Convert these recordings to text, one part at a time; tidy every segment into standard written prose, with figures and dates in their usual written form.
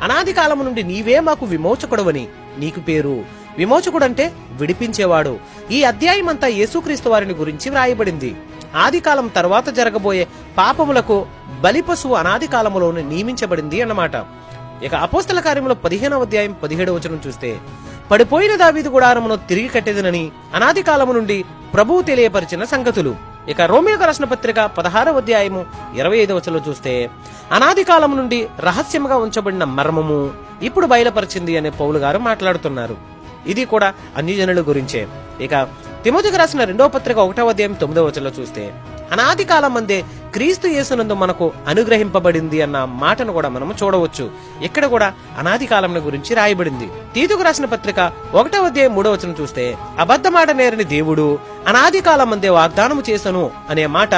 అనాది కాలము నుండి నీవే మాకు విమోచకుడవని నీకు పేరు. విమోచకుడంటే విడిపించేవాడు. ఈ అధ్యాయం అంతా యేసుక్రీస్తు వారిని గురించి వ్రాయబడింది. ఆది కాలం తర్వాత జరగబోయే పాపములకు బలిపశువు అనాది కాలములోనే నియమించబడింది అన్నమాట. ఇక అపోస్తల కార్యములో 15వ అధ్యాయం 17వ వచనం చూస్తే, పడిపోయిన దావీదు గుడారమును తిరిగి కట్టేదనని అనాది కాలము నుండి ప్రభువు తెలియపరిచిన సంగతులు. ఇక రోమీయులకు రాసిన పత్రిక 16వ అధ్యాయము 25వ వచనంలో చూస్తే, అనాది కాలము నుండి రహస్యముగా ఉంచబడిన మర్మము ఇప్పుడు బయలుపరిచింది అనే పౌలు గారు మాట్లాడుతున్నారు. ఇది కూడా అన్యజనుల గురించే. ఇక తిమోతికి రాసిన 2వ పత్రిక 1వ అధ్యాయం 9వ వచనంలో చూస్తే, అనాది కాలం మందే క్రీస్తు యేసునందు మనకు అనుగ్రహింపబడింది అన్న మాటను కూడా మనం చూడవచ్చు. ఇక్కడ కూడా అనాది కాలం గురించి రాయబడింది. తీతుకు రాసిన పత్రిక 1వ అధ్యాయం 3వ వచనం చూస్తే, అబద్ధమాట నేరని దేవుడు అనాది కాలం మందే వాగ్దానము చేసను అనే మాట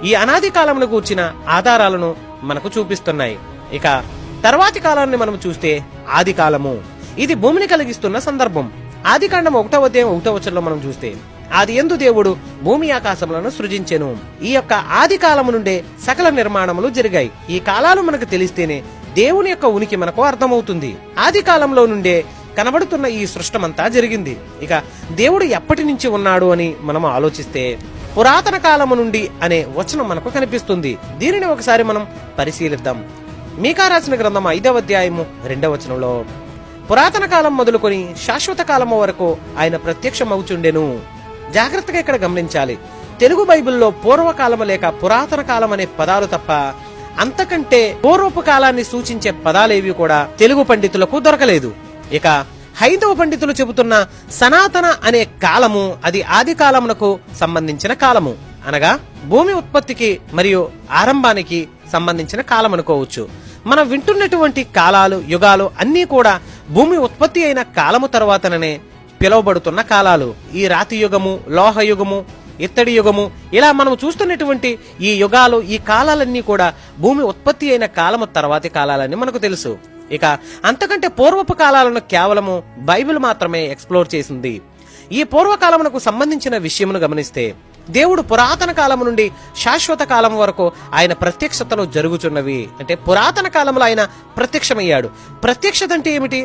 ఈ అనాది కాలంను గూర్చిన ఆధారాలను మనకు చూపిస్తున్నాయి. ఇక తర్వాతి కాలాన్ని మనం చూస్తే ఆది కాలము, ఇది భూమిని కలిగిస్తున్న సందర్భం. ఆది కాండం 1వ అధ్యాయం 1వ వచనంలో మనం చూస్తే, ఆది యందు దేవుడు భూమి ఆకాశములను సృజించెను. ఈ యొక్క ఆది కాలము నుండే సకల నిర్మాణములు జరిగాయి. ఈ కాలాలు మనకు తెలిస్తేనే దేవుని యొక్క ఉనికి మనకు అర్థమవుతుంది. ఆది కాలంలో నుండే కనబడుతున్న ఈ సృష్టమంతా జరిగింది. ఇక దేవుడు ఎప్పటి నుంచి ఉన్నాడు అని మనం ఆలోచిస్తే, పురాతన కాలము నుండి అనే వచనం మనకు కనిపిస్తుంది. దీనిని ఒకసారి మనం పరిశీలిద్దాం. మీకా రాసిన గ్రంథం 5వ అధ్యాయము 2వ వచనంలో, పురాతన కాలం మొదలుకొని శాశ్వత కాలము వరకు ఆయన ప్రత్యక్షమవుచుండెను. జాగ్రత్తగా ఇక్కడ గమనించాలి. తెలుగు బైబిల్లో పూర్వకాలము లేక పురాతన కాలం అనే పదాలు తప్ప అంతకంటే పూర్వపు కాలాన్ని సూచించే పదాలేవి కూడా తెలుగు పండితులకు దొరకలేదు. ఇక హైందవ పండితులు చెబుతున్న సనాతన అనే కాలము అది ఆది కాలమునకు సంబంధించిన కాలము, అనగా భూమి ఉత్పత్తికి మరియు ఆరంభానికి సంబంధించిన కాలం అనుకోవచ్చు. మనం వింటున్నటువంటి కాలాలు, యుగాలు అన్నీ కూడా భూమి ఉత్పత్తి అయిన కాలము తర్వాతనే పిలువబడుతున్న కాలాలు. ఈ రాతి యుగము, లోహ యుగము, ఇత్తడి యుగము, ఇలా మనం చూస్తున్నటువంటి ఈ యుగాలు, ఈ కాలాలన్నీ కూడా భూమి ఉత్పత్తి అయిన కాలము తర్వాతి కాలాలని మనకు తెలుసు. ఇక అంతకంటే పూర్వపు కాలాలను కేవలము బైబిల్ మాత్రమే ఎక్స్ప్లోర్ చేసింది. ఈ పూర్వకాలమునకు సంబంధించిన విషయమును గమనిస్తే, దేవుడు పురాతన కాలము నుండి శాశ్వత కాలం వరకు ఆయన ప్రత్యక్షతలు జరుగుచున్నవి. అంటే పురాతన కాలంలో ఆయన ప్రత్యక్షమయ్యాడు. ప్రత్యక్షత అంటే ఏమిటి?